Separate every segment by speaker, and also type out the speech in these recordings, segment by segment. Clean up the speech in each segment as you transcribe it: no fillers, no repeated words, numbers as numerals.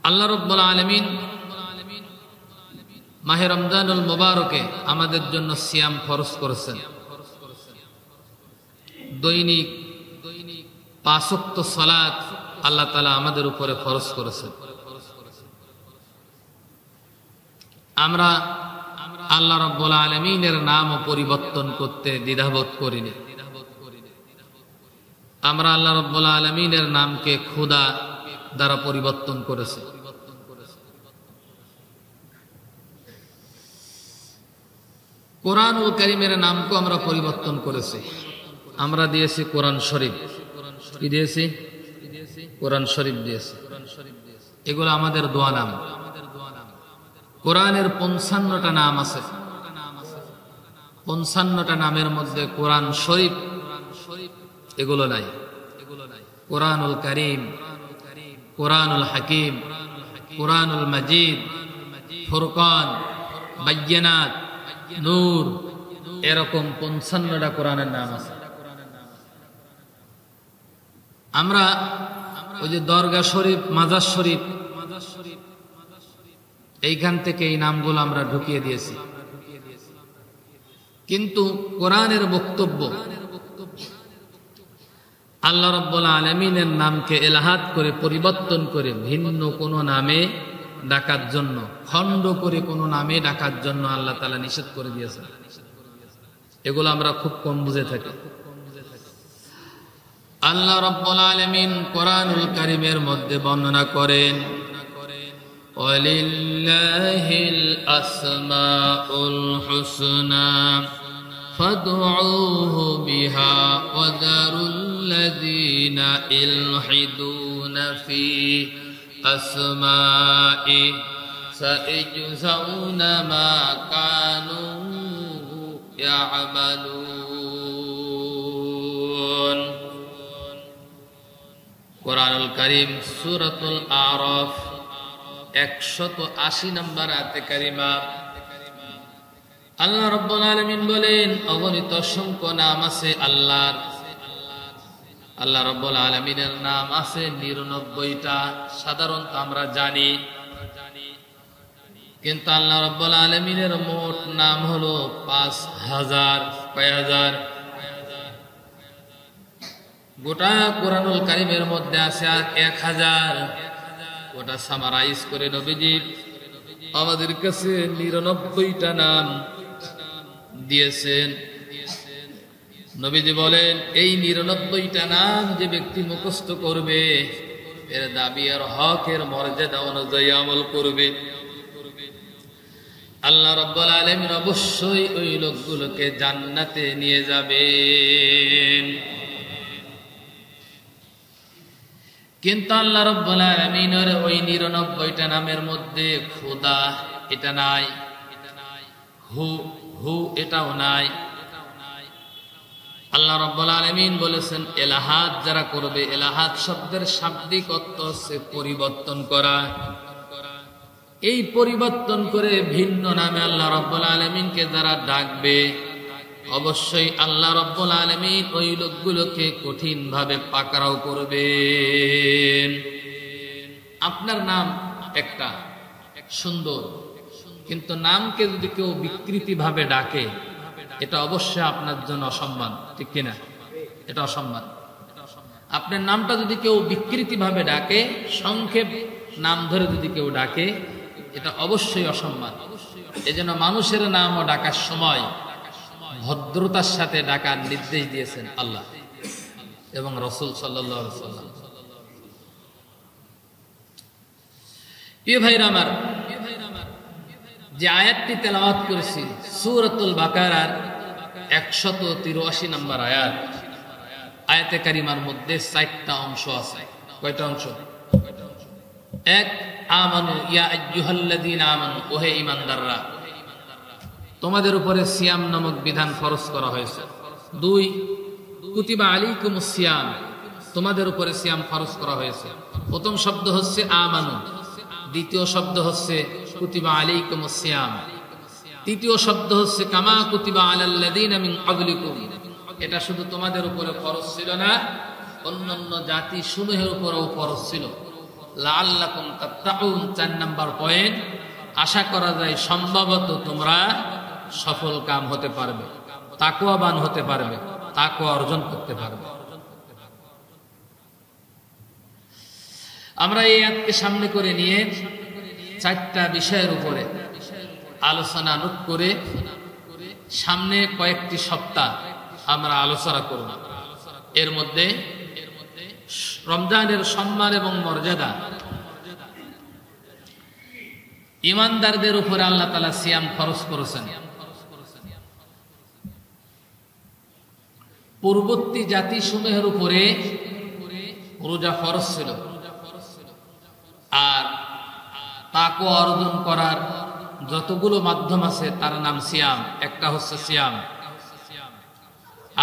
Speaker 1: আল্লাহ রাব্বুল আলামিন মাহে রমজানুল মুবারকে আমাদের জন্য সিয়াম ফরজ করেছেন। দৈনিক 5 ওয়াক্ত সালাত আল্লাহ তাআলা আমাদের উপরে ফরজ করেছেন। আমরা আল্লাহ রাব্বুল আলামিনের নাম পরিবর্তন করতে দ্বিধাবোধ করিনি। আমরা আল্লাহ রাব্বুল আলামিনের নামকে খোদা দ্বারা পরিবর্তন করেছি। কোরআনুল কারীমের নামকে আমরা পরিবর্তন করেছি। আমরা দিয়েছি কোরআন শরীফ। কি দিয়েছি? কোরআন শরীফ দিয়েছি। এগুলো আমাদের দোয়া নাম। কোরআনের 55টা নাম আছে। 55টা নামের মধ্যে কোরআন শরীফ এগুলো নাই। কোরআনুল কারীম, কোরআনুল হাকিম, কোরআনুল মাজিদ, ফুরকান, বায়্যিনাত, নূর, এরকম 55টা কোরআনের নাম আছে। আমরা ওই যে দরগা শরীফ, মাজার শরীফ, এইখান থেকে এই নামগুলো আমরা ঢুকিয়ে দিয়েছি। কিন্তু কোরআনের বক্তব্য আল্লাহ রাব্বুল আলামিনের নামকে এলাহাত করে পরিবর্তন করে ভিন্ন কোন নামে ডাকার জন্য, খণ্ড করে কোন নামে ডাকার জন্য আল্লাহ তাআলা নিষেধ করে দিয়েছেন। এগুলো আমরা খুব কম বুঝে থাকি। আল্লাহ রাব্বুল আলামিন কোরআনুল কারীমের মধ্যে বর্ণনা করেন, ওয়ালিল্লাহিল আসমাউল হুসনা ফাদউহু বিহা ওয়াযারুল্লাযীনা ইলহিদুনা ফি আসমাই সাইজজাউনা মা কানু ইয়ামালুন। কোরআনুল কারীম সূরাতুল আরাফ 180 নম্বর আয়াতে কারিমা আল্লাহ রাব্বুল আলামিন বলেন, অগণিত অসংখ্য নাম আছে আল্লাহর। আল্লাহ রাব্বুল আলামিনের নাম আছে 99টা। সাধারণত আমরা জানি, কিন্তু আল্লাহ রাব্বুল আলামিনের মোট নাম হলো 5000। কয় হাজার? গোটা কোরআনুল কারীমের মধ্যে আছে 1000। ওটা সামারাইজ করে নবীজি আমাদের কাছে 99টা নাম দিয়েছেন। নবীজি বলেন, এই 99টা নাম যে ব্যক্তি মুখস্থ করবে, এর দাবি আর হকের মর্যাদা অনুযায়ী আমল করবে, আল্লাহ রাব্বুল আলামিন অবশ্যই ওই লোকগুলোকে জান্নাতে নিয়ে যাবেন। কিন্তু আল্লাহ রাব্বুল আলামিনের ওই 99টা নামের মধ্যে খোদা এটা নাই, হু এটাও নাই। আল্লাহ রাব্বুল আলামিন বলেছেন, এলাহাত যারা করবে, এলাহাত শব্দের শাব্দিক অর্থ হচ্ছে পরিবর্তন করা। এই পরিবর্তন করে ভিন্ন নামে আল্লাহ রাব্বুল আলামিনকে যারা ডাকবে, অবশ্যই আল্লাহ রাব্বুল আলামিন ওই লোকগুলোকে কঠিন ভাবে পাকড়াও করবেন। আপনার নাম একটা সুন্দর, কিন্তু নামকে যদি কেউ বিকৃতি ভাবে ডাকে, এটা অবশ্যই আপনার জন্য অসম্মান, ঠিক কিনা? এটা অসম্মান। আপনার নামটা যদি কেউ বিকৃতি ভাবে ডাকে, সংক্ষেপ নাম ধরে যদি কেউ ডাকে, এটা অবশ্যই অসম্মান। এজন্য মানুষের নামও ডাকার সময় ভদ্রতার সাথে ডাকার নির্দেশ দিয়েছেন আল্লাহ এবং রাসূল সাল্লাল্লাহু আলাইহি ওয়াসাল্লাম। প্রিয় ভাইরা আমার, যে আয়াতটি তেলাওয়াত করেছি সূরাতুল বাকারার 183 নম্বর আয়াত, আয়াতে কারিমার মধ্যে 4টা অংশ আছে। কয়টা অংশ? এক, আমানু ইয়া আইয়ুহাল্লাযীনা আমানু, ওহে ঈমানদাররা, তোমাদের উপরে সিয়াম নামক বিধান ফরজ করা হয়েছে। 2, কুতিবা আলাইকুমুস সিয়াম, তোমাদের উপরে সিয়াম ফরজ করা হয়েছে। প্রথম শব্দ হচ্ছে আমানু, দ্বিতীয় শব্দ হচ্ছে কুতিবা আলাইকুমুস সিয়াম, তৃতীয় শব্দ হচ্ছে কামা কুতিবা আলাল্লাযীনা মিন ক্বাবলিকুম। এটা শুধু তোমাদের উপরে ফরজ ছিল না, অন্যান্য জাতি সমূহের উপরেও ফরজ ছিল। লাআল্লাকুম তাত্তাকুন। 4 নাম্বার পয়েন্ট, আশা করা যায় সম্ভবত তোমরা সফল কাম হতে পারবে, তাকওয়াবান হতে পারবে, তাকওয়া অর্জন করতে পারবে। আমরা এই আয়াতকে সামনে করে নিয়ে 4টা বিষয়ের উপরে আলোচনা করে সামনে কয়েকটি সপ্তাহ আমরা আলোচনা করব। এর মধ্যে রমজানের সম্মান এবং মর্যাদা, ঈমানদারদের উপরে আল্লাহ তাআলা সিয়াম ফরজ করেছেন। পূর্ববর্তী জাতিসমূহের উপরে রোজা ফরজ ছিল, আর তাকওয়া অর্জন করার যতগুলো মাধ্যম আছে তার নাম সিয়াম। একটা হচ্ছে সিয়াম।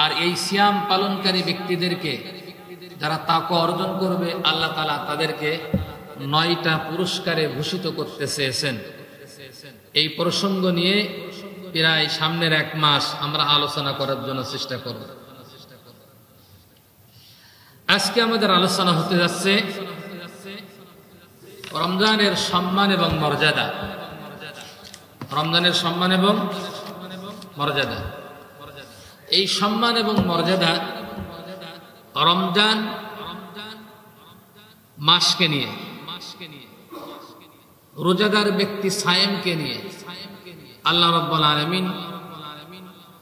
Speaker 1: আর এই সিয়াম পালনকারী ব্যক্তিদেরকে যারা তাকওয়া অর্জন করবে, আল্লাহ তাআলা তাদেরকে 9টা পুরস্কারে ভূষিত করতে চেয়েছেন। এই প্রসঙ্গ নিয়ে প্রায় সামনের 1 মাস আমরা আলোচনা করার জন্য চেষ্টা করব। আজকে আমাদের আলোচনা হতে যাচ্ছে রমজানের সম্মান এবং মর্যাদা। রমজানের সম্মান এবং মর্যাদা, এই সম্মান এবং মর্যাদা রমজান মাসকে নিয়ে, রোজাদার ব্যক্তি সায়েমকে নিয়ে আল্লাহ রাব্বুল আলামিন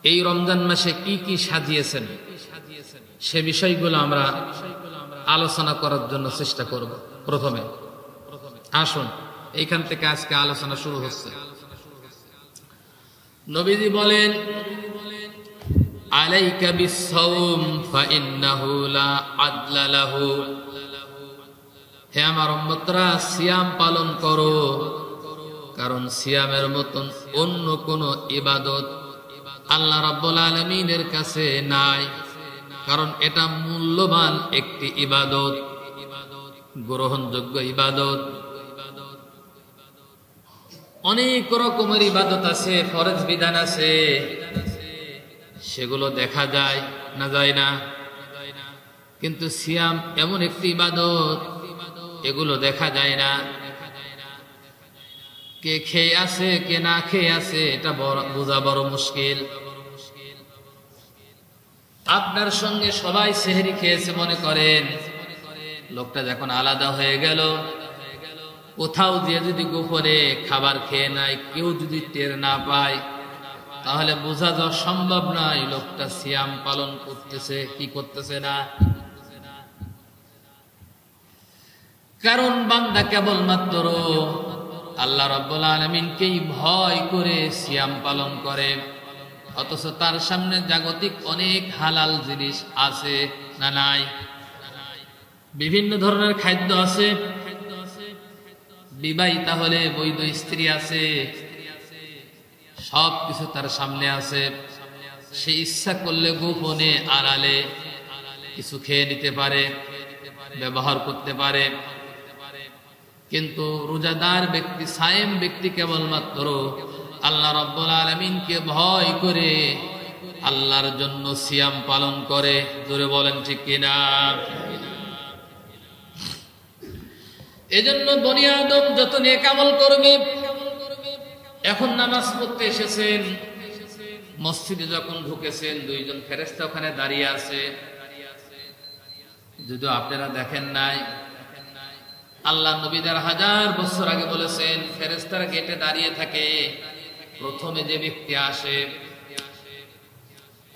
Speaker 1: এই রমজান মাসে কি কি সাজিয়েছেন সে বিষয়গুলো আমরা আলোচনা করার জন্য চেষ্টা করব। প্রথমে আসুন এইখান থেকে আজকে আলোচনা শুরু হচ্ছে। নবীজি বলেন, আলাইকা বিস-সাওম ফাইন্নাহু লা আদলা লাহু। হে আমার উম্মতরা, সিয়াম পালন করো, কারণ সিয়ামের মতন অন্য কোন ইবাদত আল্লাহ রাব্বুল আলামিনের কাছে নাই। কারণ এটা মূল্যবান একটি ইবাদত, গ্রহণযোগ্য ইবাদত। অনেক রকমের ইবাদত আছে, ফরজ বিধান আছে, সেগুলো দেখা যায় না যায় না, কিন্তু সিয়াম এমন একটি ইবাদত এগুলো দেখা যায় না। কে খেয়ে আছে কে না খেয়ে আছে এটা বোঝা বড় মুশকিল। আপনার সঙ্গে সবাই সেহরি খেয়েছে মনে করেন, লোকটা যখন আলাদা হয়ে গেল, কোথাও দিয়ে যদি গোপনে খাবার খেয়ে নাই, কেউ যদি টের না পায়, তাহলে বোঝা যাওয়া সম্ভব নয় লোকটা সিয়াম পালন করতেছে কি করতেছে না। কারণ বান্দা কেবলমাত্র আল্লাহ রাব্বুল আলামিনকেই ভয় করে সিয়াম পালন করে, অথচ তার সামনে জাগতিক অনেক হালাল জিনিস আছে না নাই, বিভিন্ন ধরনের খাদ্য আছে, বিবাহিতা হলে বৈধ স্ত্রী আছে, সব কিছু তার সামনে আছে। সে ইচ্ছা করলে গোপনে আড়ালে কিছু খেয়ে নিতে পারে, ব্যবহার করতে পারে। কিন্তু রোজাদার ব্যক্তি, সায়েম ব্যক্তি কেবলমাত্র আল্লাহ রাব্বুল আলামিনকে ভয় করে আল্লাহর জন্য সিয়াম পালন করে। জোরে বলেন ঠিক কিনা? এজন্য বনি আদম যত নেক আমল করবে, এখন নামাজ পড়তে এসেছেন, মসজিদে যখন ঢুকেছেন 2জন ফেরেশতা ওখানে দাঁড়িয়ে আছে, যদি আপনারা দেখেন নাই, আল্লাহ নবীদের 1000 বছর আগে বলেছেন ফেরেশতারা গেটে দাঁড়িয়ে থাকে, প্রথমে যে ব্যক্তি আসে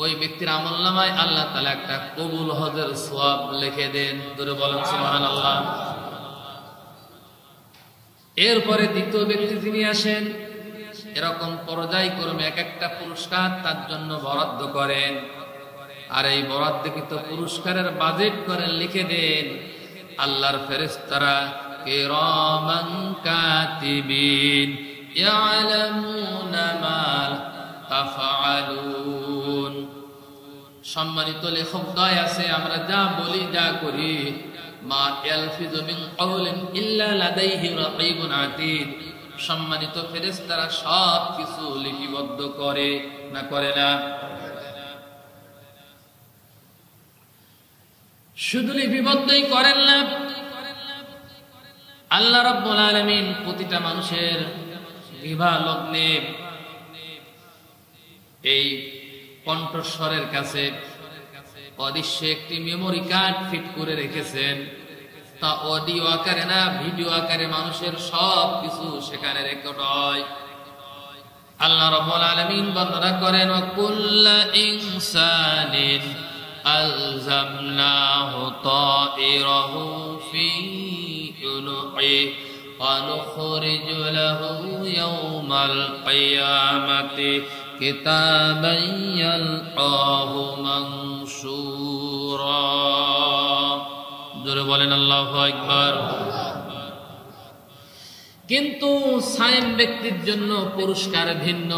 Speaker 1: ওই ব্যক্তির আমলনামায় আল্লাহ তাআলা একটা কবুল হজের সওয়াব লিখে দেন। ধরে বলেন সুবহানাল্লাহ। এরপরে দ্বিতীয় ব্যক্তি যিনি আসেন, এরকম পর্যায়ক্রমে এক একটা পুরস্কার তার জন্য বরাদ্দ করেন, আর এই বরাদ্দকৃত পুরস্কারের বাজেট করেন, লিখে দেন আল্লাহর ফেরেশতারা কিরামান কাতিবিন ইয়ালামুনা মা তাফআলুন। সম্মানিত লেখক দয় আছে, আমরা যা বলি যা করি, মা ইয়ালফিযু মিন কাওলিন ইল্লা লাদাইহি রাকীবুন আতীদ, সম্মানিত ফেরেশতারা সব কিছু লিপিবদ্ধ করে না করে না? শুধু লিপিবদ্ধই করেন না, আল্লাহ রাব্বুল আলামিন প্রতিটা মানুষের বিবাহ লগ্নে এই কণ্ঠস্বরের কাছে অদৃশ্য একটি মেমোরি কার্ড ফিট করে রেখেছেন। তা অডিও আকারে না, ভিডিও আকারে মানুষের সব কিছু সেখানে রেকর্ড হয়। আল্লাহ রাব্বুল আলামিন বর্ণনা করেন, কুল্লা ইনসানিন আলজামনাহু তাইরাহু ফি উনুকি ওয়া নুখরিজু লাহু ইয়াওমাল কিয়ামাতি কিতাবান ইয়ালকাহু মানসুরা। জোরে বলেন আল্লাহু আকবার। কিন্তু সায়েম ব্যক্তির জন্য পুরস্কার ভিন্ন।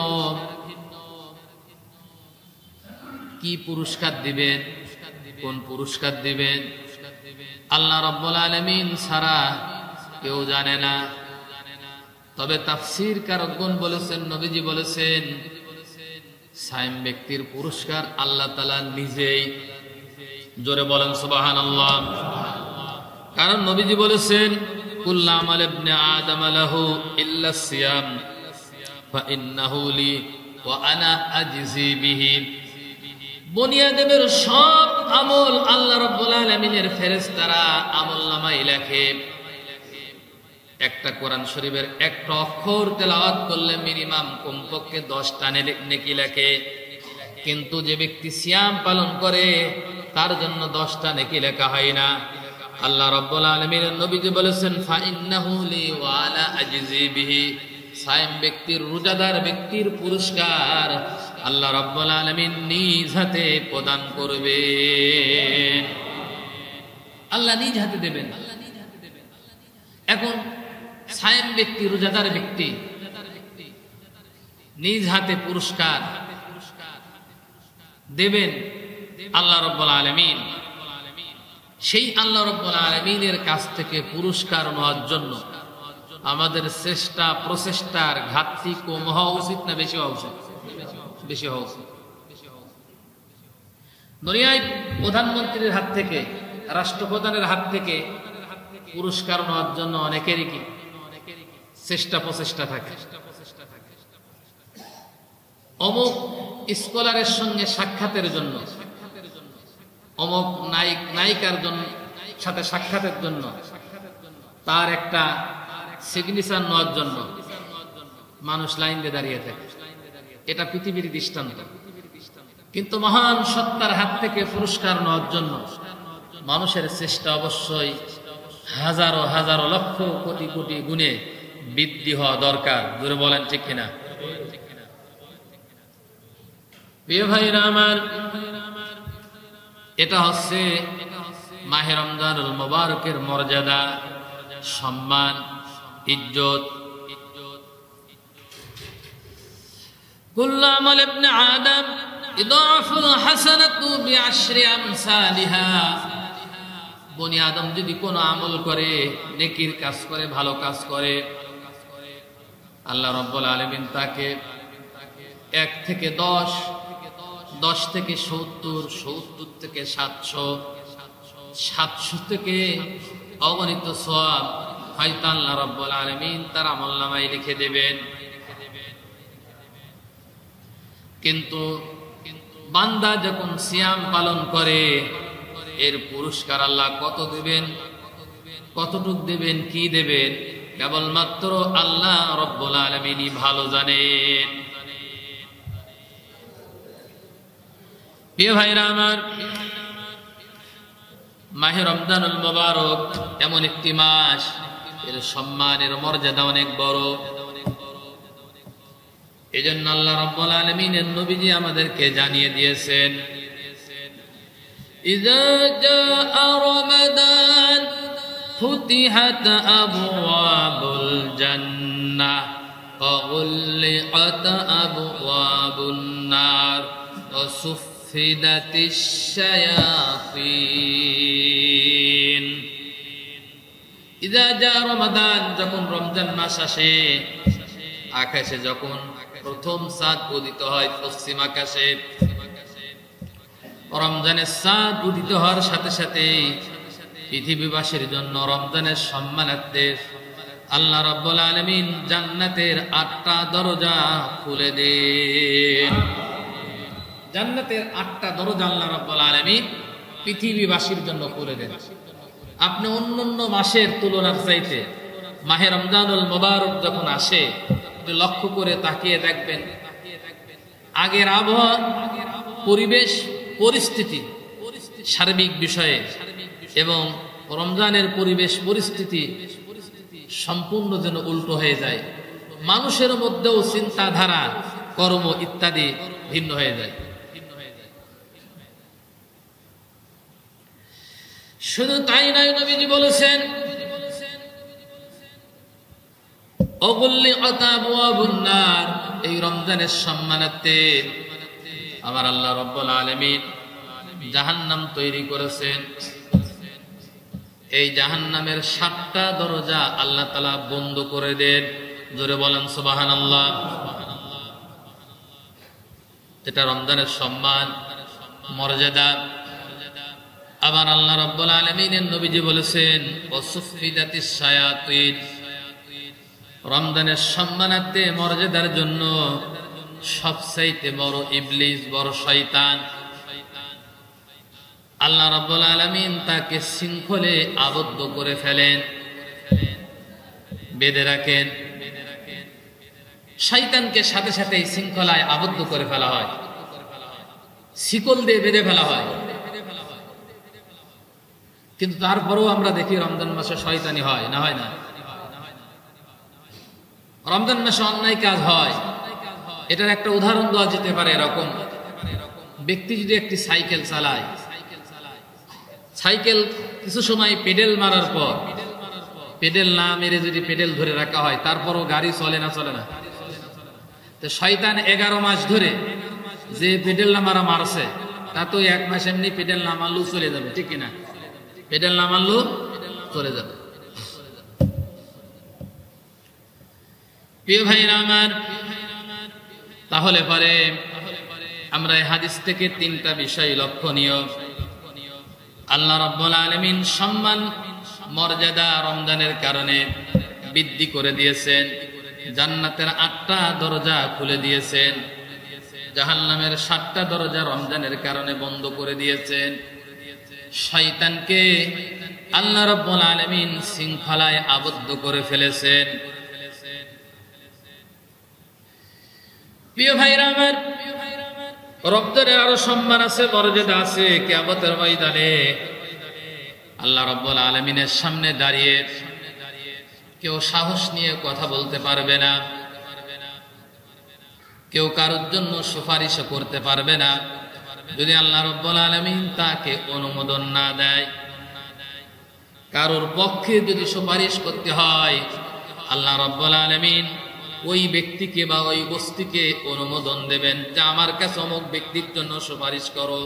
Speaker 1: কি পুরস্কার দিবেন, কোন পুরস্কার দিবেন আল্লাহ রাব্বুল আলামিন ছাড়া কেউ জানে না। তবে তাফসীর কারকগণ বলেছেন, নবীজি বলেছেন, সায়েম ব্যক্তির পুরস্কার আল্লাহ তাআলা নিজেই। জোরে বলেন সুবহানাল্লাহ। কারণ নবীজি বলেছেন, কুল্লু আমাল ইবনে আদম লাহু ইল্লা সিয়াম ফাইন্নাহু লি ওয়া আনা আজজি বিহি। বনি আদমের সব আমল আল্লাহ রাব্বুল আলামিনের ফেরেশতারা আমলনামায় লেখে। একটা কোরআন শরীফের একটা অক্ষর তেলাওয়াত করলে মিনিমাম কমপক্ষে 10টা নেকি লেখে। কিন্তু যে ব্যক্তি সিয়াম পালন করে তার জন্য 10টা নেকি লেখা হয় না। আল্লাহ রাব্বুল আলামিনের নবীজি বলেছেন, ফাইন্নাহু লি ওয়া আনা আজজি বিহি। সায়েম ব্যক্তির, রোজাদার ব্যক্তির পুরস্কার আল্লাহ রাব্বুল আলামিন নিজ হাতে প্রদান করবেন। আল্লাহ নিজ হাতে দেবেন। এখন সায়েম ব্যক্তি, রোজাদার ব্যক্তি নিজ হাতে পুরস্কার দেবেন আল্লাহ রাব্বুল আলামিন। সেই আল্লাহ রাব্বুল আলামিনের কাছ থেকে পুরস্কার নেওয়ার জন্য আমাদের চেষ্টা প্রচেষ্টার ঘাটতি কম হওয়া উচিত না বেশি হওয়া উচিত? বেশি হওয়া উচিত। দুনিয়ায় প্রধানমন্ত্রীর হাত থেকে, রাষ্ট্রপ্রধানের হাত থেকে পুরস্কার নেওয়ার জন্য অনেকেরই কি চেষ্টা প্রচেষ্টা থাকে। অমুক স্কলারের সঙ্গে সাক্ষাতের জন্য, অমুক নায়িকার জন্য সাথে সাক্ষাতের জন্য, তার একটা সিগনেচার নেওয়ার জন্য মানুষ লাইন দিয়ে দাঁড়িয়ে থাকে। এটা পৃথিবীর দৃষ্টান্ত। কিন্তু মহান সত্তার হাত থেকে পুরস্কার নেওয়ার জন্য মানুষের চেষ্টা অবশ্যই হাজারো হাজারো লক্ষ কোটি কোটি গুণে বৃদ্ধি হওয়া দরকার। জোরে বলেন ঠিক কিনা? প্রিয় ভাইরা আমার, এটা হচ্ছে মাহে রমজানুল মুবারকের মর্যাদা, সম্মান, ইজ্জত। কুল্লু আমাল ইবনে আদম ইদাফুল হাসানাতু বিআশরি আমসালিহা। বনি আদম যদি কোনো আমল করে, নেকির কাজ করে, ভালো কাজ করে, আল্লাহ রাব্বুল আলামিন তাকে 1 থেকে 10, 10 থেকে 70, 70 থেকে 700, 700 থেকে অগণিত সওয়াব হয়তো আল্লাহ রাব্বুল আলামিন তার আমলনামায় লিখে দেবেন। কিন্তু বান্দা যখন সিয়াম পালন করে, এর পুরস্কার আল্লাহ কত দেবেন, কতটুক দেবেন, কি দেবেন, কেবলমাত্র আল্লাহ রাব্বুল আলামিনই ভালো জানেন। প্রিয় ভাইরা আমার, মাহে রমজানুল মুবারক এমন একটি মাস, এর সম্মানের মর্যাদা অনেক বড়। এজন্য আল্লাহ রাব্বুল আলামিনের নবীজি আমাদেরকে জানিয়ে দিয়েছেন, ইযা জাআ রমাদান ফুতিহাত আবওয়াবুল জান্নাহ ওয়া গুল্লিকাত আবওয়াবুন নার ওয়া সুফিদাতিশ শায়াতিন। ইযা জাআ রমাদান, যখন রমজান মাস আসে, আকাশে যখন প্রথম চাঁদ উদিত হয়, পশ্চিম আকাশে রমজানের চাঁদ উদিত হওয়ার সাথে সাথে পৃথিবীবাসীর জন্য রমজানের সম্মানার্থে আল্লাহ রাব্বুল আলামিন জান্নাতের 8টা দরজা খুলে দেন। জান্নাতের 8টা দরজা আল্লাহ রাব্বুল আলামিন পৃথিবীবাসীর জন্য খুলে দেন। আপনি অন্যান্য মাসের তুলনার চাইতে মাহে রমজানুল মুবারক যখন আসে লক্ষ্য করে তাকিয়ে দেখবেন, আগের আবহাওয়া, পরিবেশ, পরিস্থিতি, সার্বিক বিষয়ে এবং রমজানের পরিবেশ পরিস্থিতি সম্পূর্ণ যেন উল্টো হয়ে যায়। মানুষের মধ্যেও চিন্তাধারা, কর্ম ইত্যাদি ভিন্ন হয়ে যায়। শুধু তাই নয়, নবীজি বলেছেন এই রমজানের সম্মানার্থে আমার আল্লাহ রাব্বুল আলামিন জাহান্নাম তৈরি করেছেন। এই জাহান্নামের 7টা দরজা আল্লাহ তাআলা বন্ধ করে দেন। জোরে বলেন সুবহানাল্লাহ। এটা রমজানের সম্মান, মর্যাদা। আবার আল্লাহ রাব্বুল আলামিনের নবীজি বলেছেন ওয়াসুফিদাতিস শায়াতিন, রমজানের সম্মানার্থে মর্যাদার জন্য সবচাইতে বড় ইবলিস, বড় শয়তান, আল্লাহ রাব্বুল আলামিন তাকে শৃঙ্খলে আবদ্ধ করে ফেলেন, বেঁধে রাখেন। শয়তানকে সাথে সাথে শৃঙ্খলায় আবদ্ধ করে ফেলা হয়, শিকল দিয়ে বেঁধে ফেলা হয়। কিন্তু তারপরেও আমরা দেখি রমজান মাসে শয়তানি হয় না, হয় না? রমজান মাসে অন্যায় কাজ হয়। এটার একটা উদাহরণ দেওয়া যেতে পারে এরকম, ব্যক্তি যদি একটি সাইকেল চালায়, সাইকেল কিছু সময় পেডেল মারার পর পেডেল না মেরে যদি পেডেল ধরে রাখা হয়, তারপরও গাড়ি চলে না, চলে না। তো শয়তান 11 মাস ধরে যে পেডেল না মারা মারছে, তা তো 1 মাস এমনি পেডেল না মারলেও চলে যাবে, ঠিক কিনা? পেডেল না মারলেও চলে যাবে। প্রিয় ভাইরা আমার, তাহলে পরে আমরা এই হাদিস থেকে 3টা বিষয় লক্ষণীয়। আল্লাহ রাব্বুল আলামিন সম্মান, মর্যাদা রমজানের কারণে বৃদ্ধি করে দিয়েছেন। জান্নাতের 8টা দরজা খুলে দিয়েছেন, জাহান্নামের 7টা দরজা রমজানের কারণে বন্ধ করে দিয়েছেন। শয়তানকে আল্লাহ রাব্বুল আলামিন শৃঙ্খলায় আবদ্ধ করে ফেলেছেন। প্রিয় ভাইরা আমার, রমজানের আরো সম্মান আছে, মর্যাদা আছে। কিয়ামতের ময়দানে আল্লাহ রাব্বুল আলামিনের সামনে দাঁড়িয়ে কেউ সাহস নিয়ে কথা বলতে পারবে না, কেউ কারোর জন্য সুপারিশ করতে পারবে না যদি আল্লাহ রাব্বুল আলামিন তাকে অনুমোদন না দেয়। কারোর পক্ষে যদি সুপারিশ করতে হয়, আল্লাহ রাব্বুল আলামিন ওই ব্যক্তিকে বা ওই বস্তুকে অনুমোদন দেবেন যে আমার কাছে অমুক ব্যক্তির জন্য সুপারিশ করো।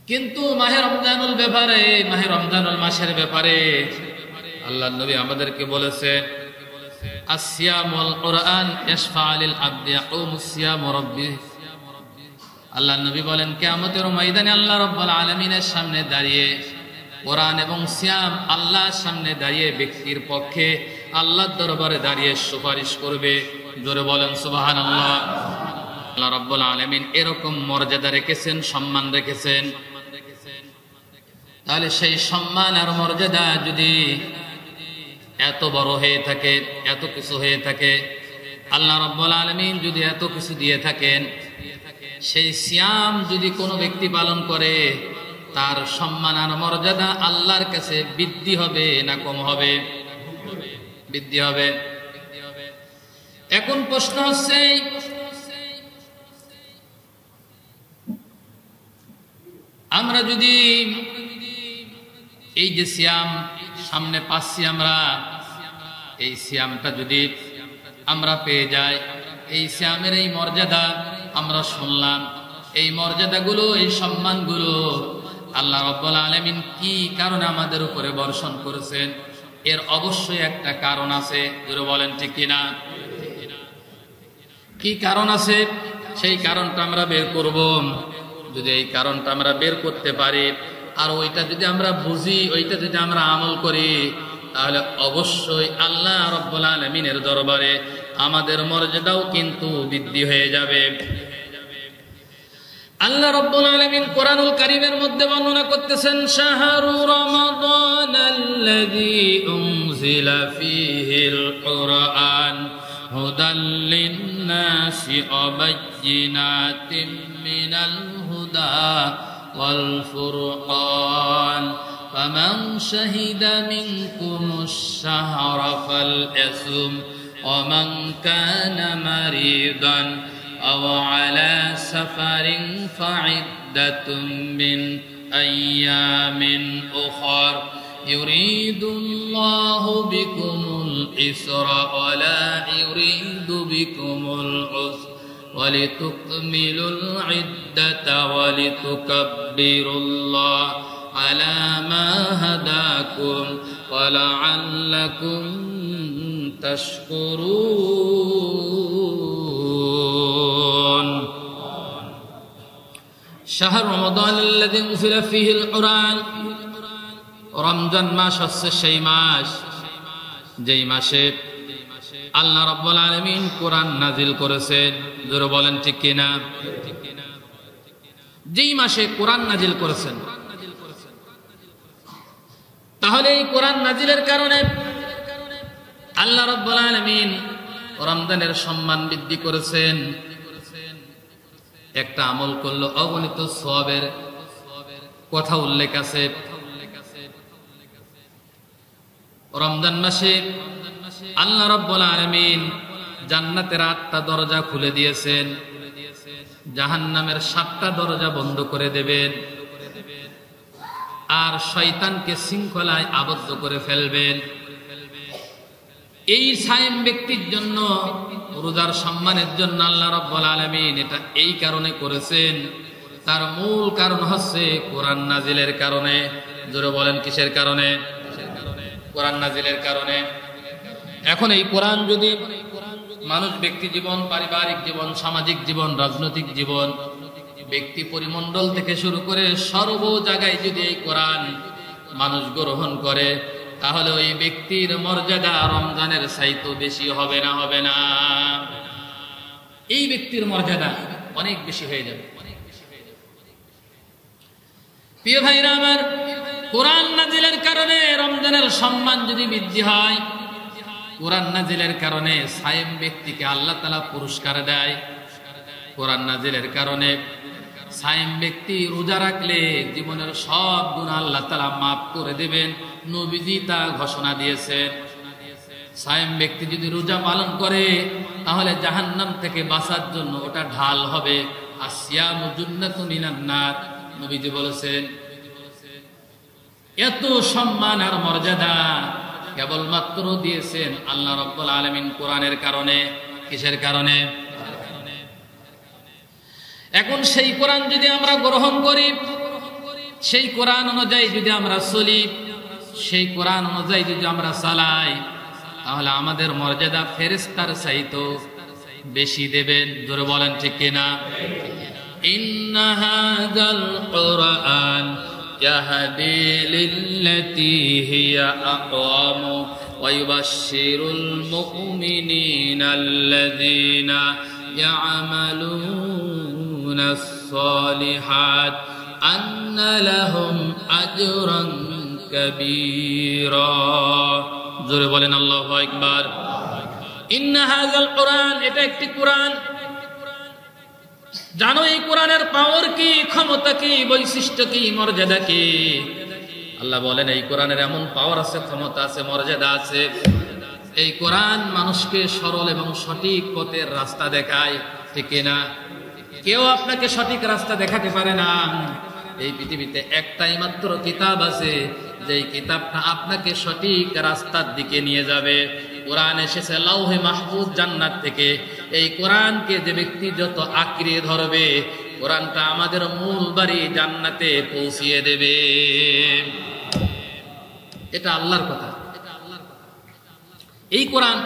Speaker 1: কিন্তু মাহে রমজানুল ব্যাপারে, মাহে রমজানুল মাসের ব্যাপারে আল্লাহর নবী আমাদেরকে বলেছেন আসিয়ামুল কুরআন ইয়াশফা লিল আবদি ইয়াকুমুস সিয়ামু রাব্বি। আল্লাহর নবী বলেন কিয়ামতের ময়দানে আল্লাহ রাব্বুল আলামিনের সামনে দাঁড়িয়ে কোরআন এবং সিয়াম আল্লাহর সামনে দাঁড়িয়ে ব্যক্তির পক্ষে আল্লাহর দরবারে দাঁড়িয়ে সুপারিশ করবে। জোরে বলেন সুবহানাল্লাহ। আল্লাহ রাব্বুল আলামিন এরকম মর্যাদা রেখেছেন, সম্মান রেখেছেন। তাহলে সেই সম্মান আর মর্যাদা যদি এত বড় হয়ে থাকে, এত কিছু হয়ে থাকে, আল্লাহ রাব্বুল আলামিন যদি এত কিছু দিয়ে থাকেন, সেই সিয়াম যদি কোনো ব্যক্তি পালন করে, তার সম্মান আর মর্যাদা আল্লাহর কাছে বৃদ্ধি হবে না কম হবে? বৃদ্ধি হবে। এখন প্রশ্ন হচ্ছে, আমরা যদি এই যে সিয়াম সামনে পাচ্ছি, আমরা এই সিয়ামটা যদি আমরা পেয়ে যাই, এই সিয়ামের এই মর্যাদা আমরা শুনলাম, এই মর্যাদাগুলো, এই সম্মানগুলো আল্লাহ রাব্বুল আলামিন কি কারণে আমাদের উপরে বর্ষণ করেছেন? এর অবশ্যই একটা কারণ আছে। জোরে বলেন ঠিক কিনা? কি কারণ আছে? সেই কারণটা আমরা বের করব। যদি এই কারণটা আমরা বের করতে পারি আর ওইটা যদি আমরা বুঝি, ওইটা যদি আমরা আমল করি, তাহলে অবশ্যই আল্লাহ রাব্বুল আলামিনের দরবারে আমাদের মর্যাদাও কিন্তু বৃদ্ধি হয়ে যাবে। আল্লাহ রাব্বুল আলামিন কোরআনুল কারীমের মধ্যে বর্ণনা করতেছেন, শাহরু রমাদানাল্লাযী উনজিলা ফীহিল কুরআন হুদাল লিন-নাসি ওয়া বায়্যিনাতিম মিনাল হুদা ওয়াল ফুরকান ফামান শাহিদা মিনকুমুশ শাহরা ফালইসুম ওয়া মান কানা মারিদান أو على سفر فعدة من أيام أخر يريد الله بكم اليسر ولا يريد بكم العسر ولتكملوا العدة ولتكبروا الله على ما هداكم ولعلكم تشكرون شهر رمضان الذي أنزل فيه القرآن রমজান মাস হচ্ছে সেই মাস যেই মাসে আল্লাহ রাব্বুল আলামিন কোরআন নাজিল করেছেন। জোরে বলেন ঠিক কিনা? যেই মাসে কোরআন নাজিল করেছেন, তাহলে এই কোরআন নাজিলের কারণে আল্লাহ রাব্বুল আলামিন রমজানের সম্মান বৃদ্ধি করেছেন। একটা আমল করলে অগণিত সওয়াবের কথা উল্লেখ আছে। রমজান মাসে আল্লাহ রাব্বুল আলামিন জান্নাতের 8টা দরজা খুলে দিয়েছেন, জাহান্নামের 7টা দরজা বন্ধ করে দেবেন, আর শয়তানকে শৃঙ্খলায় আবদ্ধ করে ফেলবেন। এই সায়েম ব্যক্তির জন্য, রোজার সম্মানের জন্য আল্লাহ রাব্বুল আলামিন এটা এই কারণে করেছেন। তার মূল কারণ হচ্ছে কোরআন নাজিলের কারণে। জোরে বলেন কিসের কারণে? কোরআন নাজিলের কারণে। এখন এই কোরআন যদি মানুষ ব্যক্তি জীবন, পারিবারিক জীবন, সামাজিক জীবন, রাজনৈতিক জীবন, ব্যক্তি পরিমণ্ডল থেকে শুরু করে সর্ব জায়গায় যদি এই কোরআন মানুষ গ্রহণ করে, তাহলে ওই ব্যক্তির মর্যাদা রমজানের চাইতে বেশি হবে না? হবে না? এই ব্যক্তির মর্যাদা অনেক বেশি হয়ে যাবে। প্রিয় ভাইরা আমার, কোরআন নাজিলের কারণে রমজানের সম্মান যদি বৃদ্ধি হয়, কোরআন নাজিলের কারণে সায়েম ব্যক্তিকে আল্লাহ তাআলা পুরস্কার দেয়। কোরআন নাজিলের কারণে সায়েম ব্যক্তি রোজা রাখলে জীবনের সব গুনাহ আল্লাহ তাআলা মাফ করে দেবেন। নবীজি তা ঘোষণা দিয়েছেন। সায়েম ব্যক্তি যদি রোজা পালন করে, তাহলে জাহান্নাম থেকে বাঁচার জন্য ওটা ঢাল হবে। আসিয়ামু জুন্নাতুম মিনান নার, নবীজি বলেছেন। এত সম্মান আর মর্যাদা কেবলমাত্র দিয়েছেন আল্লাহ রাব্বুল আলামিন কোরআনের কারণে। কিসের কারণে? এখন সেই কোরআন যদি আমরা গ্রহণ করি, সেই কোরআন অনুযায়ী যদি আমরা চলি, সেই কোরআন অনুযায়ী যদি আমরা চালাই, তাহলে আমাদের মর্যাদা ফেরেশতার চাইতো বেশি দেবেন। জোরে বলেন ঠিক কিনা? ইন্না হাযাল কুরআন ইয়াহদি লিল্লাতী হিয়া আকওয়াম ওয়া ইউবাশশিরুল মুমিনিনা আল্লাযীনা ইয়া'মালুনাস সালিহাত আন্না লাহুম আজরান কাবীরা। জোরে বলেন আল্লাহু আকবার। ইন্না হাযাল কুরআন, এটা একটি কোরআন। জানো এই কোরআনের পাওয়ার কি, ক্ষমতা কি, বৈশিষ্ট্য কি, মর্যাদা কি? আল্লাহ বলেন এই কোরআনের এমন পাওয়ার আছে, ক্ষমতা আছে, মর্যাদা আছে। এই কোরআন মানুষকে সরল এবং সঠিক পথের রাস্তা দেখায়। ঠিক না? কেউ আপনাকে সঠিক রাস্তা দেখাতে পারে না। এই পৃথিবীতে একটাই মাত্র কিতাব আছে, যেই কিতাবটা আপনাকে সঠিক রাস্তার দিকে নিয়ে যাবে। কোরআন এসেছে লাউহে মাহফুজ জান্নাত থেকে। এই কোরআনকে যে ব্যক্তি যত আঁকড়ে ধরবে, কোরআনটা আমাদের মূল বাড়ি জান্নাতে পৌঁছিয়ে দেবে। এটা আল্লাহর কথা। এই কোরআন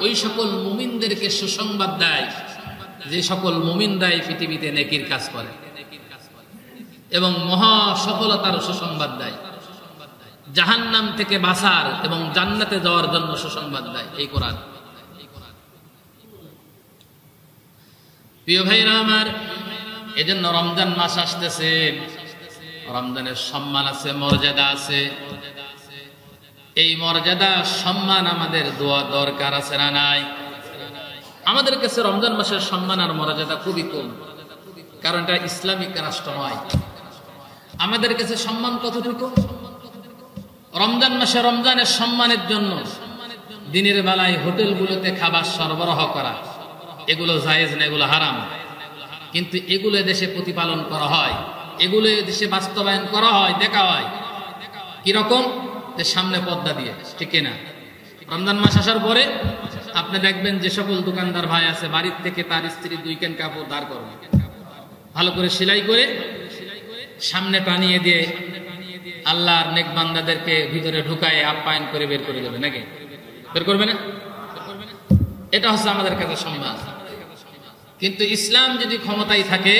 Speaker 1: ওই সকল মুমিনদেরকে সুসংবাদ দেয় যে সকল মুমিনরা এই পৃথিবীতে নেকির কাজ করে, এবং মহা সফলতার সুসংবাদ দেয়। জাহান্নাম থেকে বাঁচার এবং জান্নাতে যাওয়ার জন্য সুসংবাদ দেয় এই কোরআন। প্রিয় ভাইরা আমার, এজন্য রমজান মাস আসতেছে, রমজানের সম্মান আছে, মর্যাদা আছে। এই মর্যাদা সম্মান আমাদের দোয়া দরকার আছে না নাই? আমাদের কাছে রমজান মাসের সম্মান আর মর্যাদা খুবই কম, কারণ এটা ইসলামিক রাষ্ট্র নয়। আমাদের কাছে সম্মান কতটুকু? রমজান মাসে রমজানের সম্মানের জন্য দিনের বেলায় হোটেলগুলোতে খাবার সরবরাহ করা, এগুলো জায়েজ না, এগুলো হারাম। কিন্তু এগুলো দেশে প্রতিপালন করা হয়, এগুলো দেশে বাস্তবায়ন করা হয়, দেখা হয় কিরকম, যে সামনে পর্দা দিয়ে, ঠিক না? রমজান মাস আসার পরে আপনি দেখবেন যে সকল দোকানদার ভাই আছে, বাড়ির থেকে তার স্ত্রী 2 ক্যান কাপড় দাঁড় করবে, ভালো করে সেলাই করে সামনে টানিয়ে দিয়ে আল্লাহর নেক বান্দাদেরকে ভিতরে ঢুকায় আপ্যায়ন করে বের করে দেবে, নাকি বের করবে না? এটা হচ্ছে আমাদের কাছে সম্মান। কিন্তু ইসলাম যদি ক্ষমতায় থাকে,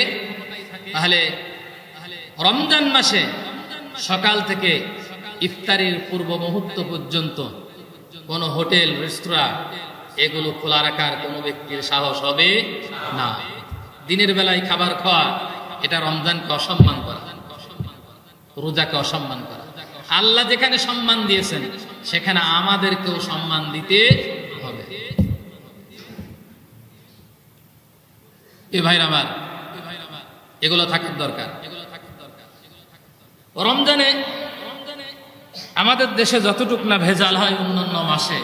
Speaker 1: তাহলে রমজান মাসে সকাল থেকে ইফতারির পূর্ব মুহূর্ত পর্যন্ত কোন হোটেল রেস্তোরাঁ এগুলো খোলা রাখার কোনো ব্যক্তির সাহস হবে না। দিনের বেলায় খাবার খাওয়া, এটা রমজানকে অসম্মান করা, রোজাকে অসম্মান করা। আল্লাহ যেখানে সম্মান দিয়েছেন সেখানে আমাদেরকেও সম্মান দিতে হবে। এ ভাইরা আমার, এগুলো থাকার দরকার। রমজানে আমাদের দেশে যতটুক না ভেজাল হয় অন্যান্য মাসে,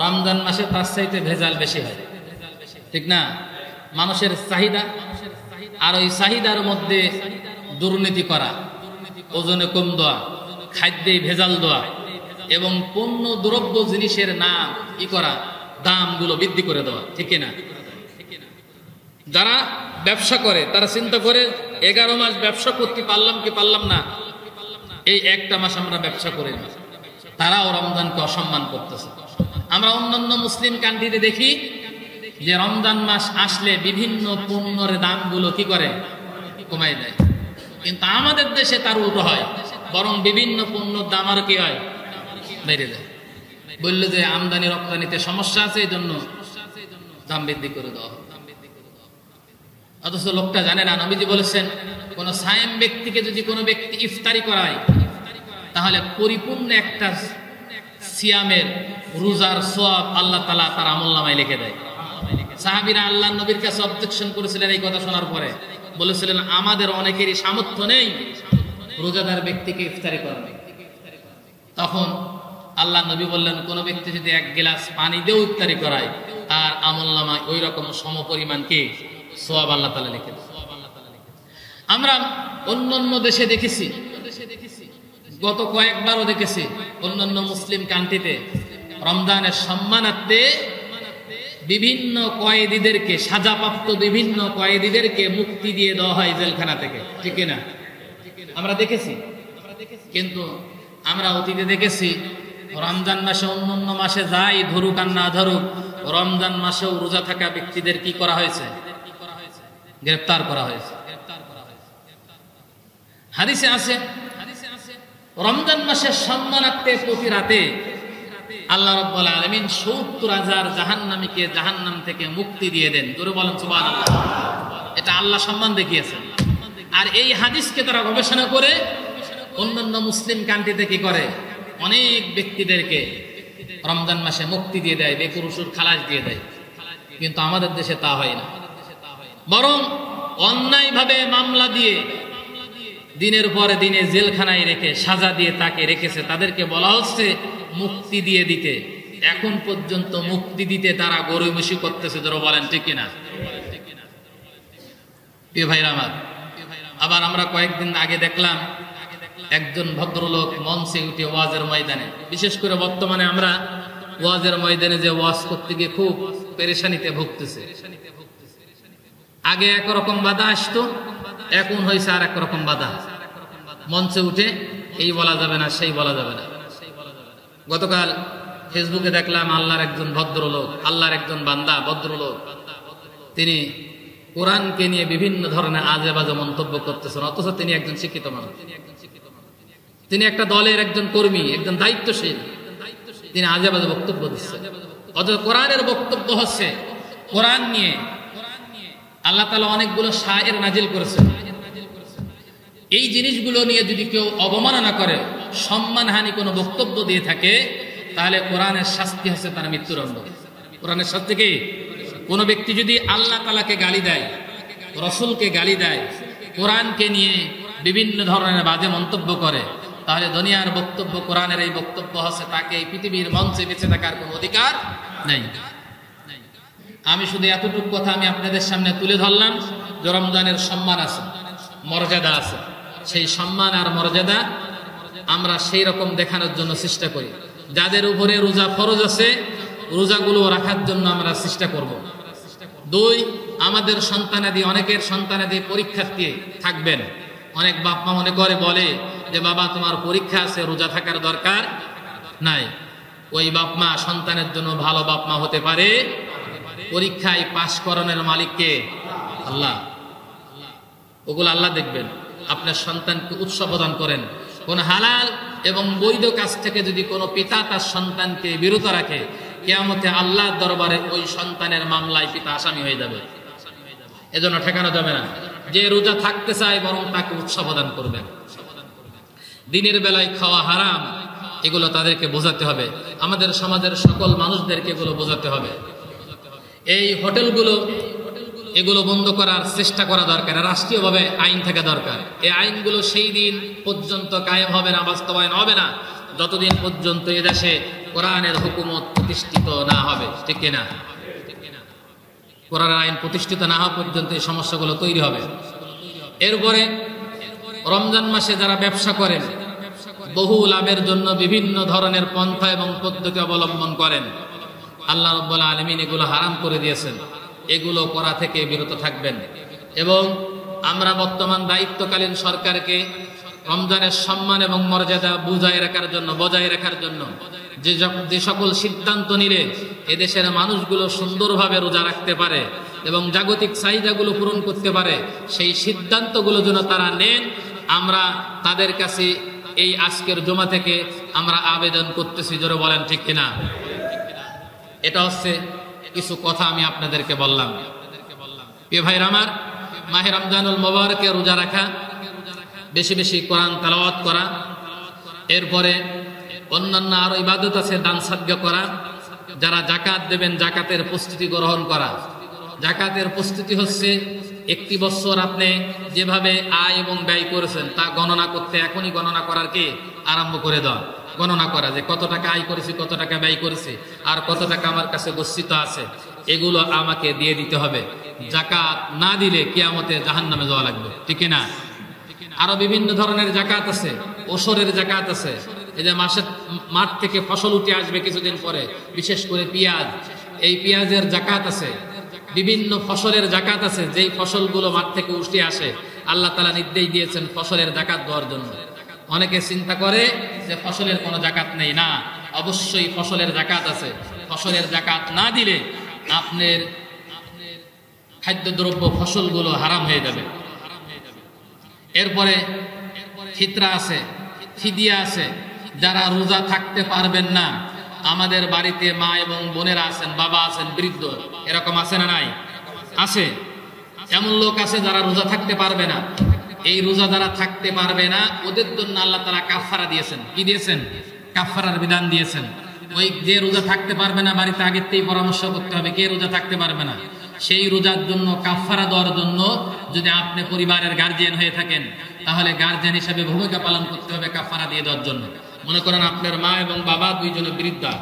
Speaker 1: রমজান মাসে তার চাইতে ভেজাল বেশি হয়, ঠিক না? মানুষের চাহিদা, আর ওই চাহিদার মধ্যে দুর্নীতি করা, ওজনে কম দেওয়া, খাদ্যে ভেজাল দেওয়া এবং পণ্য দ্রব্য জিনিসের নাম কি করা, দামগুলো বৃদ্ধি করে দেওয়া, ঠিক না? যারা ব্যবসা করে তারা চিন্তা করে 11 মাস ব্যবসা করতে পারলাম কি পারলাম না, এই একটা মাস আমরা ব্যবসা করি না, তারাও রমজানকে অসম্মান করতেছে। আমরা অন্যান্য মুসলিম কান্ট্রিতে দেখি যে রমজান মাস আসলে বিভিন্ন পণ্যের দামগুলো কি করে, কমাই দেয়। কিন্তু আমাদের দেশে তার উল্টো হয়, বরং বিভিন্ন পণ্যের দাম আর কি হয়, বেড়ে যায়। বললো যে আমদানি রপ্তানিতে সমস্যা আছে, এই জন্য দাম বৃদ্ধি করে দেওয়া হয়। অথচ লোকটা জানে না, নবীজি বলেছেন কোন সায়েম ব্যক্তিকে যদি কোনো ব্যক্তি ইফতারি করায়, তাহলে পরিপূর্ণ একটা সিয়ামের রোজার সওয়াব আল্লাহ তাআলা তার আমলনামায় লিখে দেয়। সাহাবীরা আল্লাহ নবীর কাছে অবজেকশন করেছিলেন এই কথা শোনার পরে, বলেছিলেন আমাদের অনেকেরই সামর্থ্য নেই রোজাদার ব্যক্তিকে ইফতারি করাবে। তখন আল্লাহ নবী বললেন, কোন ব্যক্তি যদি 1 গ্লাস পানি দিয়ে ইফতারি করায়, তার আমলনামায় ওই রকম সমপরিমাণ কি সওয়াব আল্লাহ তাআলা লিখে দেন। আমরা অন্যান্য দেশে দেখেছি, গত কয়েকবারও দেখেছি, অন্যান্য মুসলিম কান্ট্রিতে রমজানের সম্মানার্থে বিভিন্ন কয়েদিদেরকে, সাজাপ্রাপ্ত বিভিন্ন কয়েদিদেরকে মুক্তি দিয়ে দেওয়া হয় জেলখানা থেকে, ঠিক না? আমরা দেখেছি। কিন্তু আমরা অতীতে দেখেছি রমজান মাসে অন্যান্য মাসে যাই ধরুক আর না ধরুক, রমজান মাসেও রোজা থাকা ব্যক্তিদের কি করা হয়েছে, গ্রেফতার করা হয়েছে। হাদিসে আছে রমজান মাসের সম্মানার্থে প্রতি রাতে আল্লাহ রাব্বুল আলামিন ৭০,০০০ জাহান্নামীকে জাহান্নাম থেকে মুক্তি দিয়ে দেন। জোরে বলেন সুবহানাল্লাহ। এটা আল্লাহ সম্মান দেখিয়েছেন। আর এই হাদিসকে তারা গবেষণা করে অন্যান্য মুসলিম কান্ট্রিতে কি করে, অনেক ব্যক্তিদেরকে রমজান মাসে মুক্তি দিয়ে দেয়, বেকসুর খালাস দিয়ে দেয়। কিন্তু আমাদের দেশে তা হয় না, বরং অন্যায়ভাবে মামলা দিয়ে দিনের পরে দিনে জেলখানায় রেখে সাজা দিয়ে তাকে রেখেছে, তাদেরকে বলা হচ্ছে মুক্তি দিয়ে দিতে। এখন পর্যন্ত মুক্তি দিতে তারা গড়িমসি করতেছে। যারা বলেন ঠিক কিনা? প্রিয় ভাইরা আমার, আবার আমরা কয়েকদিন আগে দেখলাম একজন ভদ্রলোক মঞ্চে উঠে ওয়াজের ময়দানে, বিশেষ করে বর্তমানে আমরা ওয়াজের ময়দানে যে ওয়াজ করতে গিয়ে খুব পেরেশানিতে ভুগতেছে। আগে একরকম বাধা আসতো, এখন হয়েছে আর একরকম বাধা। মঞ্চে উঠে এই বলা যাবে না, সেই বলা যাবে না। গতকাল ফেসবুকে দেখলাম আল্লাহর একজন ভদ্রলোক, আল্লাহর একজন বান্দা ভদ্রলোক, তিনি কোরআনকে নিয়ে বিভিন্ন ধরনের আজে বাজে মন্তব্য করতেছেন, অথচ তিনি একজন শিক্ষিত মানুষ। তিনি একটা দলের একজন কর্মী, একজন দায়িত্বশীল, তিনি আজে বাজে বক্তব্য দিচ্ছেন। অথচ কোরআনের বক্তব্য হচ্ছে কোরআন নিয়ে আল্লাহ তাআলা অনেকগুলো শায়ের নাজিল করেছেন। এই জিনিসগুলো নিয়ে যদি কেউ অবমাননা করে, সম্মানহানি কোনো বক্তব্য দিয়ে থাকে, তাহলে কোরআনের শাস্তি হচ্ছে তার মৃত্যুদণ্ড। কোরআনের শাস্তি কি? কোনো ব্যক্তি যদি আল্লাহ তাআলাকে গালি দেয়, রসুলকে গালি দেয়, কোরআনকে নিয়ে বিভিন্ন ধরনের বাজে মন্তব্য করে, তাহলে দুনিয়ার বক্তব্য, কোরআনের এই বক্তব্য হচ্ছে তাকে এই পৃথিবীর মঞ্চে বেঁচে থাকার কোনো অধিকার নেই। আমি শুধু এতটুকু কথা আমি আপনাদের সামনে তুলে ধরলাম যে রমজানের সম্মান আছে, মর্যাদা আছে। সেই সম্মান আর মর্যাদা আমরা সেই রকম দেখানোর জন্য চেষ্টা করি। যাদের উপরে রোজা ফরজ আছে, রোজাগুলো রাখার জন্য আমরা চেষ্টা করব। 2, আমাদের সন্তানাদি, অনেকের সন্তানাদি পরীক্ষার্থী থাকবেন। অনেক বাপ মা মনে করে, বলে যে বাবা তোমার পরীক্ষা আছে, রোজা থাকার দরকার নাই। ওই বাপ মা সন্তানের জন্য ভালো বাপ মা হতে পারে। পরীক্ষায় পাশ করানোর মালিককে আল্লাহ, ওগুলো আল্লাহ দেখবেন। আপনার সন্তানকে উৎসাহ প্রদান করেন। কোন হালাল এবং বৈধ কাজ থেকে যদি কোনো পিতা তার সন্তানকে বিরত রাখে, কিয়ামতে আল্লাহর দরবারে ওই সন্তানের মামলায় পিতা আসামি হয়ে যাবে। এজন্য ঠেকানো যাবে না। যে রোজা থাকতে চায় বরং তাকে উৎসাহ প্রদান করবেন। দিনের বেলায় খাওয়া হারাম, এগুলো তাদেরকে বোঝাতে হবে। আমাদের সমাজের সকল মানুষদেরকে এগুলো বোঝাতে হবে। এই হোটেলগুলো, এগুলো বন্ধ করার চেষ্টা করা দরকার। রাষ্ট্রীয়ভাবে আইন থাকা দরকার। এই আইনগুলো সেই দিন পর্যন্ত কায়েম হবে না, বাস্তবায়ন হবে না, যতদিন পর্যন্ত এদেশে কোরআনের হুকুমত প্রতিষ্ঠিত না হবে। ঠিক কিনা? কোরআনের আইন প্রতিষ্ঠিত না হওয়া পর্যন্ত এই সমস্যাগুলো তৈরি হবে। এরপরে রমজান মাসে যারা ব্যবসা করেন, বহু লাভের জন্য বিভিন্ন ধরনের পন্থা এবং পদ্ধতি অবলম্বন করেন, আল্লাহ রাব্বুল আলামিন এগুলো হারাম করে দিয়েছেন। এগুলো করা থেকে বিরত থাকবেন। এবং আমরা বর্তমান দায়িত্বকালীন সরকারকে রমজানের সম্মান এবং মর্যাদা বজায় রাখার জন্য যে সকল সিদ্ধান্ত নিলে এদেশের মানুষগুলো সুন্দরভাবে রোজা রাখতে পারে এবং জাগতিক চাহিদাগুলো পূরণ করতে পারে, সেই সিদ্ধান্তগুলো যেন তারা নেন, আমরা তাদের কাছে এই আজকের জমা থেকে আমরা আবেদন করতেছি। জোরে বলেন ঠিক কিনা? এটা হচ্ছে কিছু কথা আমি আপনাদেরকে বললাম। প্রিয় ভাইরা আমার, মাহে রমজানুল মুবারকে রোজা রাখা, বেশি বেশি কোরআন তেলাওয়াত করা, এরপরে অন্যান্য আরো ইবাদত আছে, দান সাদকা করা, যারা যাকাত দেবেন জাকাতের প্রস্তুতি গ্রহণ করা। জাকাতের প্রস্তুতি হচ্ছে একটি বছর আপনি যেভাবে আয় এবং ব্যয় করেছেন তা গণনা করতে, এখনই গণনা করার কি আরম্ভ করে দেওয়া। গণনা করা যে কত টাকা আয় করেছি, কত টাকা ব্যয় করেছি, আর কত টাকা আমার কাছে গচ্ছিত আছে, এগুলো আমাকে দিয়ে দিতে হবে। জাকাত না দিলে কিয়ামতে জাহান্নামে যাওয়া লাগবে। ঠিক না? আরো বিভিন্ন ধরনের জাকাত আছে, ওসরের জাকাত আছে। এই যে মাঠ থেকে ফসল উঠে আসবে কিছুদিন পরে, বিশেষ করে পেঁয়াজ, এই পেঁয়াজের জাকাত আছে। বিভিন্ন ফসলের জাকাত আছে, যেই ফসলগুলো মাঠ থেকে উঠে আসে আল্লাহ তাআলা নির্দেশ দিয়েছেন ফসলের জাকাত দেওয়ার জন্য। অনেকে চিন্তা করে যে ফসলের কোনো জাকাত নেই। না, অবশ্যই ফসলের জাকাত আছে। ফসলের জাকাত না দিলে আপনার খাদ্যদ্রব্য ফসলগুলো হারাম হয়ে যাবে। এরপরে ফিতরা আছে, ফিদিয়া আছে। যারা রোজা থাকতে পারবেন না, আমাদের বাড়িতে মা এবং বোনেরা আছেন, বাবা আছেন, বৃদ্ধ, এরকম আছে না নাই? আছে। এমন লোক আছে যারা রোজা থাকতে পারবে না। এই রোজা যারা থাকতে পারবে না, ওদের জন্য আল্লাহ তাআলা কাফারা দিয়েছেন। কি দিয়েছেন? কাফারার বিধান দিয়েছেন। ওই যে রোজা থাকতে পারবে না, বাড়িতে আগের থেকেই পরামর্শ করতে হবে কে রোজা থাকতে পারবে না। সেই রোজার জন্য কাফারা দেওয়ার জন্য যদি আপনি পরিবারের গার্জিয়ান হয়ে থাকেন, তাহলে গার্জিয়ান হিসেবে ভূমিকা পালন করতে হবে কাফারা দিয়ে দেওয়ার জন্য। মনে করেন আপনার মা এবং বাবা দুইজনে বৃদ্ধা,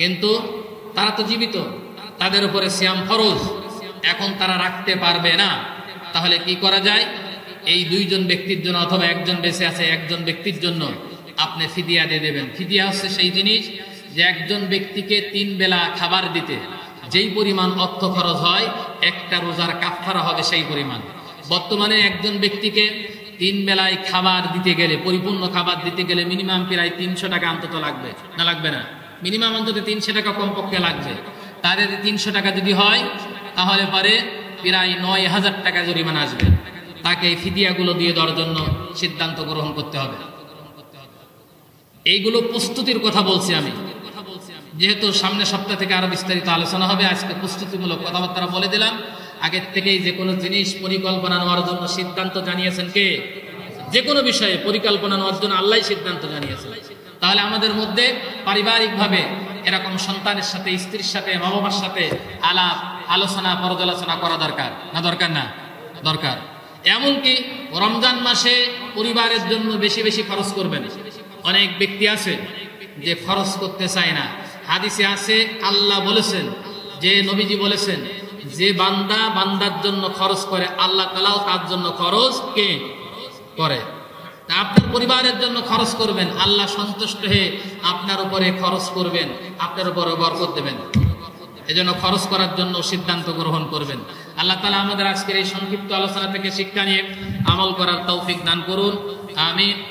Speaker 1: কিন্তু তারা তো জীবিত, তাদের উপরে সিয়াম ফরজ, এখন তারা রাখতে পারবে না, তাহলে কি করা যায়? এই দুইজন ব্যক্তির জন্য, অথবা একজন বেঁচে আছে একজন ব্যক্তির জন্য আপনি ফিদিয়া দিয়ে দেবেন। ফিদিয়া হচ্ছে সেই জিনিস যে একজন ব্যক্তিকে 3 বেলা খাবার দিতে যেই পরিমাণ অর্থ খরচ হয়, একটা রোজার কাফারা হবে সেই পরিমাণ। বর্তমানে একজন ব্যক্তিকে 3 বেলায় খাবার দিতে গেলে, পরিপূর্ণ খাবার দিতে গেলে মিনিমাম প্রায় 300 টাকা অন্তত লাগবে। না লাগবে না? মিনিমাম অন্তত 300 টাকা কমপক্ষে লাগবে। তাদের 300 টাকা যদি হয়, তাহলে পরে প্রায় 9000 টাকা জরিমানা আসবে। তাকে এই ফিদিয়াগুলো দিয়ে দেওয়ার জন্য সিদ্ধান্ত গ্রহণ করতে হবে। এইগুলো প্রস্তুতির কথা বলছি আমি, যেহেতু সামনের সপ্তাহ থেকে আরো বিস্তারিত আলোচনা হবে। আজকে প্রস্তুতিমূলক কথাবার্তা বলে দিলাম। আগের থেকেই যে কোনো জিনিস পরিকল্পনা নেওয়ার জন্য সিদ্ধান্ত জানিয়েছেন কে? যে কোনো বিষয়ে পরিকল্পনা নেওয়ার জন্য আল্লাহ সিদ্ধান্ত জানিয়েছেন। তাহলে আমাদের মধ্যে পারিবারিকভাবে এরকম সন্তানের সাথে, স্ত্রীর সাথে, মা বাবার সাথে আলাপ আলোচনা পর্যালোচনা করা দরকার না? দরকার না? দরকার। এমনকি রমজান মাসে পরিবারের জন্য বেশি বেশি খরচ করবেন। অনেক ব্যক্তি আছে যে খরচ করতে চায় না। হাদিসে আছে, আল্লাহ বলেছেন, যে নবীজি বলেছেন, যে বান্দা বান্দার জন্য খরচ করে আল্লাহ তাআলাও তার জন্য খরচ কে করে। তা আপনার পরিবারের জন্য খরচ করবেন, আল্লাহ সন্তুষ্ট হয়ে আপনার উপরে খরচ করবেন, আপনার উপরে বরকত দেবেন। এজন্য খরচ করার জন্য সিদ্ধান্ত গ্রহণ করবেন। আল্লাহ তাআলা আমাদের আজকের এই সংক্ষিপ্ত আলোচনা থেকে শিক্ষা নিয়ে আমল করার তৌফিক দান করুন। আমিন।